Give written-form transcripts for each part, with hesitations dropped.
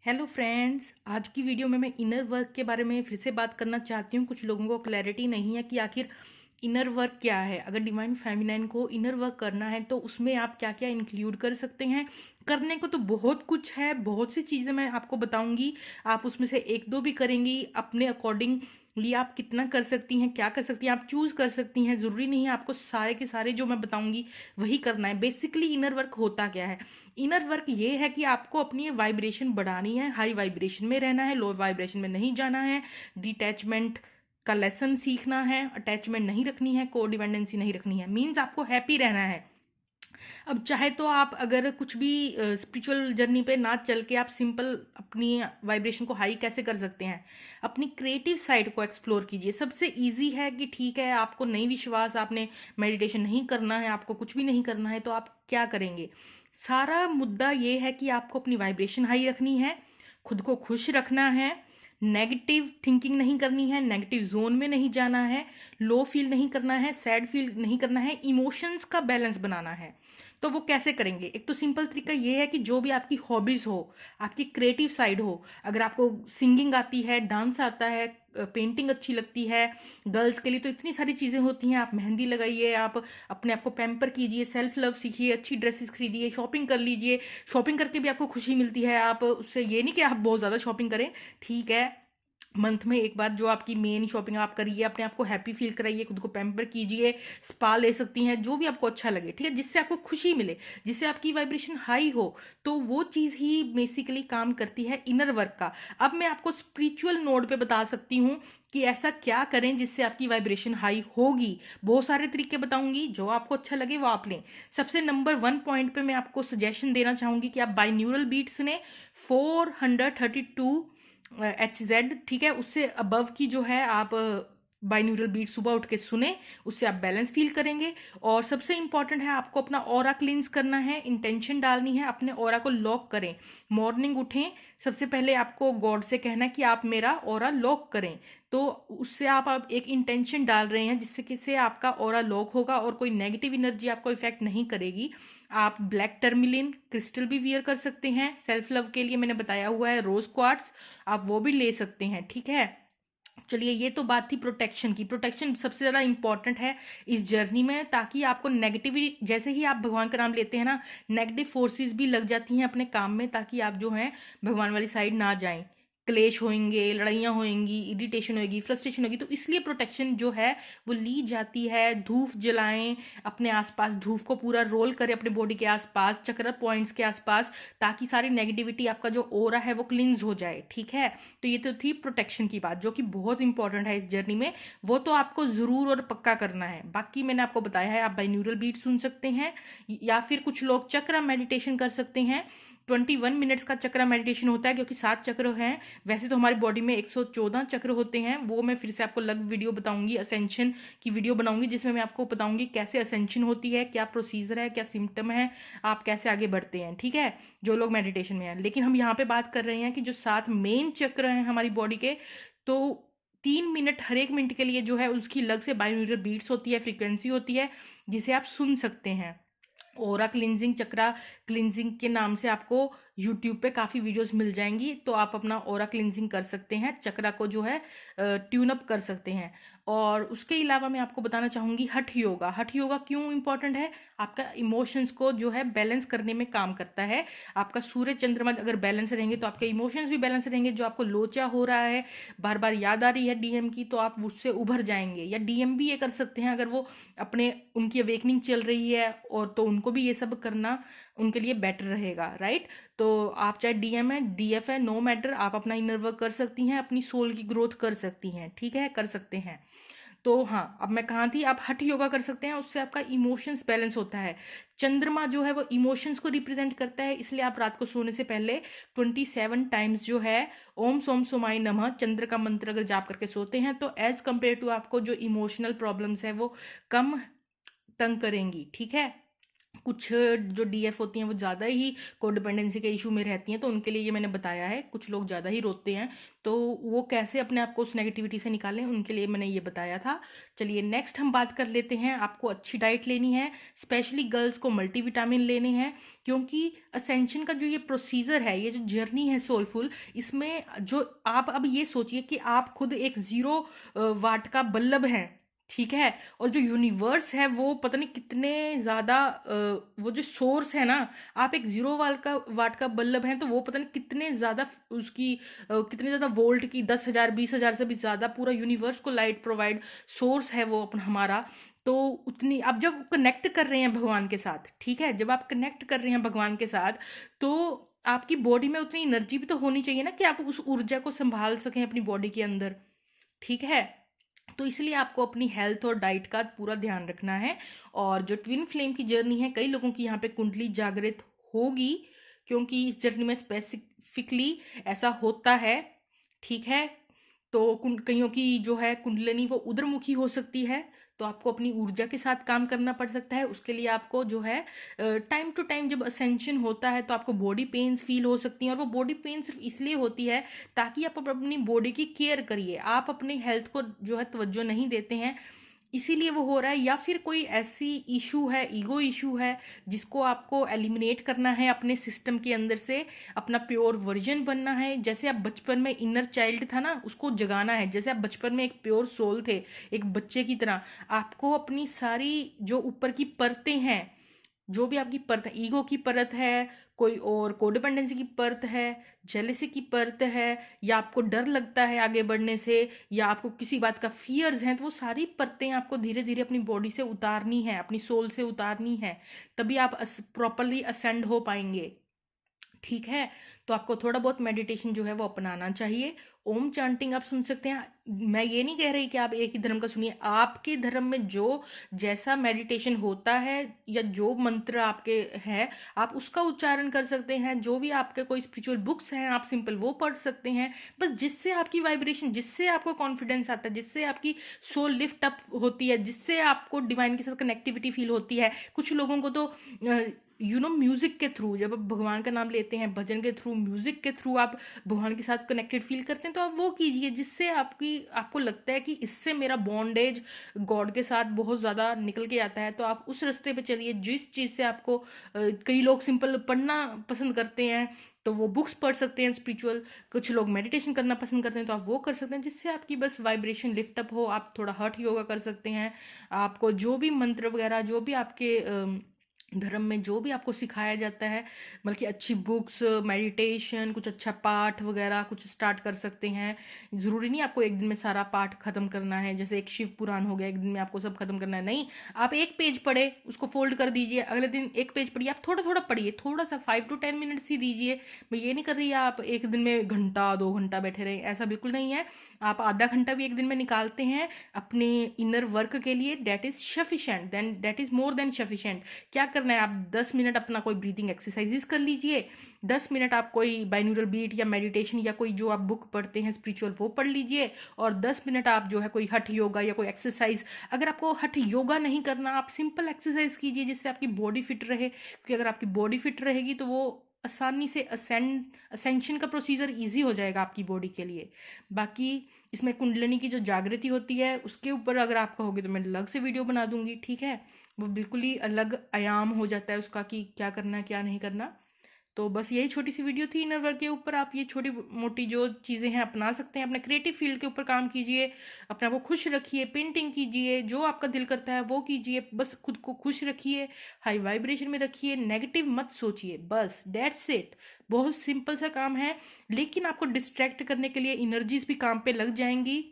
Hello friends, आज की video में मैं इनर वर्क के बारे में फिर से बात करना चाहती हूँ। कुछ लोगों को क्लैरिटी नहीं है कि आखिर इनर वर्क क्या है। अगर डिवाइन फेमिनाइन को इनर वर्क करना है तो उसमें आप क्या क्या इंक्लूड कर सकते हैं। करने को तो बहुत कुछ है, बहुत सी चीज़ें मैं आपको बताऊंगी। आप उसमें से एक दो भी करेंगी अपने अकॉर्डिंगली। आप कितना कर सकती हैं, क्या कर सकती हैं, आप चूज कर सकती हैं। ज़रूरी नहीं है आपको सारे के सारे जो मैं बताऊंगी वही करना है। बेसिकली इनर वर्क होता क्या है? इनर वर्क ये है कि आपको अपनी वाइब्रेशन बढ़ानी है, हाई वाइब्रेशन में रहना है, लो वाइब्रेशन में नहीं जाना है। डिटैचमेंट का लेसन सीखना है, अटैचमेंट नहीं रखनी है, कोडिपेंडेंसी नहीं रखनी है। मीन्स आपको हैप्पी रहना है। अब चाहे तो आप अगर कुछ भी स्पिरिचुअल जर्नी पे ना चल के आप सिंपल अपनी वाइब्रेशन को हाई कैसे कर सकते हैं, अपनी क्रिएटिव साइड को एक्सप्लोर कीजिए। सबसे इजी है कि ठीक है, आपको नहीं विश्वास, आपने मेडिटेशन नहीं करना है, आपको कुछ भी नहीं करना है, तो आप क्या करेंगे? सारा मुद्दा ये है कि आपको अपनी वाइब्रेशन हाई रखनी है, खुद को खुश रखना है, नेगेटिव थिंकिंग नहीं करनी है, नेगेटिव जोन में नहीं जाना है, लो फील नहीं करना है, सैड फील नहीं करना है, इमोशंस का बैलेंस बनाना है। तो वो कैसे करेंगे? एक तो सिंपल तरीका ये है कि जो भी आपकी हॉबीज हो, आपकी क्रिएटिव साइड हो, अगर आपको सिंगिंग आती है, डांस आता है, पेंटिंग अच्छी लगती है, गर्ल्स के लिए तो इतनी सारी चीज़ें होती हैं। आप मेहंदी लगाइए, आप अपने आप को पैम्पर कीजिए, सेल्फ लव सीखिए, अच्छी ड्रेसेस खरीदिए, शॉपिंग कर लीजिए। शॉपिंग करके भी आपको खुशी मिलती है। आप उससे ये नहीं कि आप बहुत ज़्यादा शॉपिंग करें, ठीक है, मंथ में एक बार जो आपकी मेन शॉपिंग आप करिए, अपने आप को हैप्पी फील कराइए, खुद को पैम्पर कीजिए, स्पा ले सकती हैं, जो भी आपको अच्छा लगे, ठीक है, जिससे आपको खुशी मिले, जिससे आपकी वाइब्रेशन हाई हो। तो वो चीज़ ही बेसिकली काम करती है इनर वर्क का। अब मैं आपको स्पिरिचुअल नोड पे बता सकती हूँ कि ऐसा क्या करें जिससे आपकी वाइब्रेशन हाई होगी। बहुत सारे तरीके बताऊंगी, जो आपको अच्छा लगे वो आप लें। सबसे नंबर 1 पॉइंट पे मैं आपको सजेशन देना चाहूंगी कि आप बाइन्यूरल बीट्स ने 432 HZ, ठीक है, उससे अबव की जो है आप बाइन्यूरल बीट सुबह उठ के सुने, उससे आप बैलेंस फील करेंगे। और सबसे इंपॉर्टेंट है, आपको अपना ऑरा क्लींस करना है, इंटेंशन डालनी है, अपने ऑरा को लॉक करें। मॉर्निंग उठें, सबसे पहले आपको गॉड से कहना है कि आप मेरा ऑरा लॉक करें। तो उससे आप एक इंटेंशन डाल रहे हैं जिससे किसे आपका ऑरा लॉक होगा और कोई नेगेटिव एनर्जी आपको इफेक्ट नहीं करेगी। आप ब्लैक टर्मिलिन क्रिस्टल भी वियर कर सकते हैं। सेल्फ लव के लिए मैंने बताया हुआ है रोज क्वार्ट्स, आप वो भी ले सकते हैं, ठीक है। चलिए, ये तो बात थी प्रोटेक्शन की। प्रोटेक्शन सबसे ज़्यादा इंपॉर्टेंट है इस जर्नी में, ताकि आपको नेगेटिविटी, जैसे ही आप भगवान का नाम लेते हैं ना, नेगेटिव फोर्सेस भी लग जाती हैं अपने काम में, ताकि आप जो हैं भगवान वाली साइड ना जाएं। क्लेश होंगे, लड़ाइयाँ होंगी, इरिटेशन होगी, फ्रस्ट्रेशन होगी, तो इसलिए प्रोटेक्शन जो है वो ली जाती है। धूप जलाएं, अपने आसपास धूप को पूरा रोल करें अपने बॉडी के आसपास, चक्र पॉइंट्स के आसपास, ताकि सारी नेगेटिविटी, आपका जो ओरा है वो क्लींस हो जाए, ठीक है। तो ये तो थी प्रोटेक्शन की बात, जो कि बहुत इंपॉर्टेंट है इस जर्नी में। वो तो आपको ज़रूर और पक्का करना है। बाकी मैंने आपको बताया है, आप बाइन्यूरल बीट सुन सकते हैं, या फिर कुछ लोग चक्र मेडिटेशन कर सकते हैं। 21 मिनट्स का चक्र मेडिटेशन होता है, क्योंकि 7 चक्र हैं। वैसे तो हमारी बॉडी में 114 चक्र होते हैं। वो मैं फिर से आपको अलग वीडियो बताऊंगी, असेंशन की वीडियो बनाऊंगी, जिसमें मैं आपको बताऊंगी कैसे असेंशन होती है, क्या प्रोसीजर है, क्या सिम्टम है, आप कैसे आगे बढ़ते हैं, ठीक है, जो लोग मेडिटेशन में हैं। लेकिन हम यहाँ पे बात कर रहे हैं कि जो 7 मेन चक्र हैं हमारी बॉडी के, तो 3 मिनट, हर एक मिनट के लिए जो है उसकी अलग से बायोन्यूरल बीट्स होती है, फ्रीक्वेंसी होती है, जिसे आप सुन सकते हैं। ओरा क्लिनजिंग, चक्रा क्लिनजिंग के नाम से आपको यूट्यूब पे काफ़ी वीडियोस मिल जाएंगी, तो आप अपना ओरा क्लिनजिंग कर सकते हैं, चक्रा को जो है ट्यून अप कर सकते हैं। और उसके अलावा मैं आपको बताना चाहूँगी हठ योगा। हठ योगा क्यों इंपॉर्टेंट है? आपका इमोशंस को जो है बैलेंस करने में काम करता है। आपका सूर्य चंद्रमा अगर बैलेंस रहेंगे तो आपके इमोशंस भी बैलेंस रहेंगे। जो आपको लोचा हो रहा है, बार बार याद आ रही है डीएम की, तो आप उससे उभर जाएंगे। या डीएम भी ये कर सकते हैं, अगर वो अपने, उनकी अवेकनिंग चल रही है, और तो उनको भी ये सब करना उनके लिए बेटर रहेगा, राइट। तो आप चाहे डीएम है, डीएफ है, नो मैटर, आप अपना इनर वर्क कर सकती हैं, अपनी सोल की ग्रोथ कर सकती हैं, ठीक है, कर सकते हैं। तो हाँ, अब मैं कहाँ थी, आप हठ योगा कर सकते हैं, उससे आपका इमोशंस बैलेंस होता है। चंद्रमा जो है वो इमोशंस को रिप्रेजेंट करता है, इसलिए आप रात को सोने से पहले 27 टाइम्स जो है ओम सोम सोमाय नमः चंद्र का मंत्र अगर जाप करके सोते हैं, तो एज कंपेयर टू आपको जो इमोशनल प्रॉब्लम्स है वो कम तंग करेंगी, ठीक है। कुछ जो डीएफ होती हैं वो ज़्यादा ही कोडिपेंडेंसी के इशू में रहती हैं, तो उनके लिए ये मैंने बताया है। कुछ लोग ज़्यादा ही रोते हैं, तो वो कैसे अपने आप को उस नेगेटिविटी से निकालें, उनके लिए मैंने ये बताया था। चलिए नेक्स्ट हम बात कर लेते हैं। आपको अच्छी डाइट लेनी है, स्पेशली गर्ल्स को मल्टीविटामिन लेने हैं, क्योंकि असेंशन का जो ये प्रोसीजर है, ये जो जर्नी है सोलफुल, इसमें जो आप अब ये सोचिए कि आप खुद एक 0 वाट का बल्ब हैं, ठीक है, और जो यूनिवर्स है वो पता नहीं कितने ज़्यादा वो जो सोर्स है ना, आप एक 0 वाट का बल्ब है, तो वो पता नहीं कितने ज़्यादा उसकी कितने ज़्यादा वोल्ट की, 10,000 20,000 से भी ज़्यादा पूरा यूनिवर्स को लाइट प्रोवाइड सोर्स है वो अपना हमारा। तो उतनी आप जब कनेक्ट कर रहे हैं भगवान के साथ, ठीक है, जब आप कनेक्ट कर रहे हैं भगवान के साथ, तो आपकी बॉडी में उतनी एनर्जी भी तो होनी चाहिए ना कि आप उस ऊर्जा को संभाल सकें अपनी बॉडी के अंदर, ठीक है। तो इसलिए आपको अपनी हेल्थ और डाइट का पूरा ध्यान रखना है। और जो ट्विन फ्लेम की जर्नी है, कई लोगों की यहाँ पे कुंडली जागृत होगी, क्योंकि इस जर्नी में स्पेसिफिकली ऐसा होता है, ठीक है। तो कईयों की जो है कुंडलिनी वो उधरमुखी हो सकती है, तो आपको अपनी ऊर्जा के साथ काम करना पड़ सकता है। उसके लिए आपको जो है टाइम टू टाइम जब असेंशन होता है तो आपको बॉडी पेन्स फील हो सकती हैं, और वो बॉडी पेन सिर्फ इसलिए होती है ताकि आप अपनी बॉडी की केयर करिए, आप अपनी हेल्थ को जो है तवज्जो नहीं देते हैं, इसीलिए वो हो रहा है। या फिर कोई ऐसी इशू है, ईगो इशू है, जिसको आपको एलिमिनेट करना है अपने सिस्टम के अंदर से, अपना प्योर वर्जन बनना है। जैसे आप बचपन में इनर चाइल्ड था ना, उसको जगाना है। जैसे आप बचपन में एक प्योर सोल थे, एक बच्चे की तरह, आपको अपनी सारी जो ऊपर की परतें हैं, जो भी आपकी परत है, ईगो की परत है, कोई और कोडिपेंडेंसी की परत है, जेलेसी की परत है, या आपको डर लगता है आगे बढ़ने से, या आपको किसी बात का फियर्स हैं, तो वो सारी परतें आपको धीरे धीरे अपनी बॉडी से उतारनी है, अपनी सोल से उतारनी है, तभी आप प्रॉपरली असेंड हो पाएंगे, ठीक है। तो आपको थोड़ा बहुत मेडिटेशन जो है वो अपनाना चाहिए। ओम चांटिंग आप सुन सकते हैं। मैं ये नहीं कह रही कि आप एक ही धर्म का सुनिए, आपके धर्म में जो जैसा मेडिटेशन होता है या जो मंत्र आपके हैं, आप उसका उच्चारण कर सकते हैं। जो भी आपके कोई स्पिरिचुअल बुक्स हैं, आप सिंपल वो पढ़ सकते हैं, बस जिससे आपकी वाइब्रेशन, जिससे आपको कॉन्फिडेंस आता है, जिससे आपकी सोल लिफ्ट अप होती है, जिससे आपको डिवाइन के साथ कनेक्टिविटी फील होती है। कुछ लोगों को तो म्यूजिक के थ्रू, जब आप भगवान का नाम लेते हैं, भजन के थ्रू, म्यूजिक के थ्रू आप भगवान के साथ कनेक्टेड फील करते हैं, तो आप वो कीजिए जिससे आपको लगता है कि इससे मेरा बॉन्डेज गॉड के साथ बहुत ज़्यादा निकल के आता है। तो आप उस रास्ते पे चलिए जिस चीज़ से आपको कई लोग सिंपल पढ़ना पसंद करते हैं, तो वो बुक्स पढ़ सकते हैं स्पिरिचुअल। कुछ लोग मेडिटेशन करना पसंद करते हैं, तो आप वो कर सकते हैं जिससे आपकी बस वाइब्रेशन लिफ्ट अप हो। आप थोड़ा हठ योगा कर सकते हैं। आपको जो भी मंत्र वगैरह, जो भी आपके धर्म में जो भी आपको सिखाया जाता है, बल्कि अच्छी बुक्स, मेडिटेशन, कुछ अच्छा पाठ वगैरह कुछ स्टार्ट कर सकते हैं। ज़रूरी नहीं आपको एक दिन में सारा पाठ खत्म करना है, जैसे एक शिव पुराण हो गया, एक दिन में आपको सब खत्म करना है, नहीं। आप एक पेज पढ़े, उसको फोल्ड कर दीजिए, अगले दिन एक पेज पढ़िए, आप थोड़ा थोड़ा पढ़िए, थोड़ा सा 5 to 10 मिनट्स ही दीजिए। मैं ये नहीं कर रही है आप एक दिन में घंटा 2 घंटा बैठे रहें, ऐसा बिल्कुल नहीं है। आप आधा घंटा भी एक दिन में निकालते हैं अपने इनर वर्क के लिए, that is sufficient, then that is more than sufficient. क्या करना है, आप 10 मिनट अपना कोई ब्रीथिंग एक्सरसाइजेस कर लीजिए, 10 मिनट आप कोई बाइन्यूरल बीट या मेडिटेशन या कोई जो आप बुक पढ़ते हैं स्पिरिचुअल वो पढ़ लीजिए, और 10 मिनट आप जो है कोई हठ योगा या कोई एक्सरसाइज। अगर आपको हठ योगा नहीं करना, आप सिंपल एक्सरसाइज कीजिए जिससे आपकी बॉडी फिट रहे, क्योंकि अगर आपकी बॉडी फिट रहेगी तो वो आसानी से असेंशन का प्रोसीजर इजी हो जाएगा आपकी बॉडी के लिए। बाकी इसमें कुंडलिनी की जो जागृति होती है उसके ऊपर अगर आप कहोगे तो मैं अलग से वीडियो बना दूंगी, ठीक है। वो बिल्कुल ही अलग आयाम हो जाता है उसका कि क्या करना है क्या नहीं करना। तो बस यही छोटी सी वीडियो थी इनर वर्क के ऊपर। आप ये छोटी मोटी जो चीज़ें हैं अपना सकते हैं, अपने क्रिएटिव फील्ड के ऊपर काम कीजिए, अपने आप को खुश रखिए, पेंटिंग कीजिए, जो आपका दिल करता है वो कीजिए, बस खुद को खुश रखिए, हाई वाइब्रेशन में रखिए, नेगेटिव मत सोचिए, बस दैट्स इट। बहुत सिंपल सा काम है, लेकिन आपको डिस्ट्रैक्ट करने के लिए एनर्जीज भी काम पे लग जाएंगी।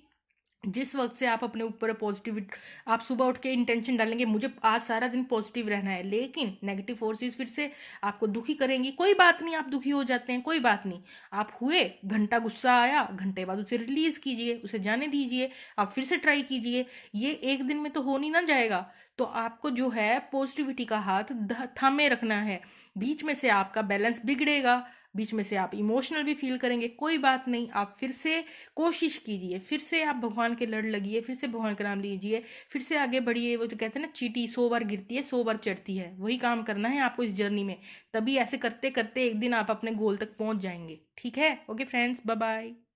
जिस वक्त से आप अपने ऊपर पॉजिटिव, आप सुबह उठ के इंटेंशन डालेंगे मुझे आज सारा दिन पॉजिटिव रहना है, लेकिन नेगेटिव फोर्सेस फिर से आपको दुखी करेंगी। कोई बात नहीं, आप दुखी हो जाते हैं, कोई बात नहीं, आप हुए, घंटा गुस्सा आया, घंटे बाद उसे रिलीज कीजिए, उसे जाने दीजिए, आप फिर से ट्राई कीजिए। ये एक दिन में तो हो नहीं ना जाएगा। तो आपको जो है पॉजिटिविटी का हाथ थामे रखना है, बीच में से आपका बैलेंस बिगड़ेगा, बीच में से आप इमोशनल भी फील करेंगे, कोई बात नहीं, आप फिर से कोशिश कीजिए, फिर से आप भगवान के लड़ लगिए, फिर से भगवान का नाम लीजिए, फिर से आगे बढ़िए। वो जो कहते हैं ना, चींटी 100 बार गिरती है 100 बार चढ़ती है, वही काम करना है आपको इस जर्नी में। तभी ऐसे करते करते एक दिन आप अपने गोल तक पहुंच जाएंगे। ठीक है? Okay friends, bye bye.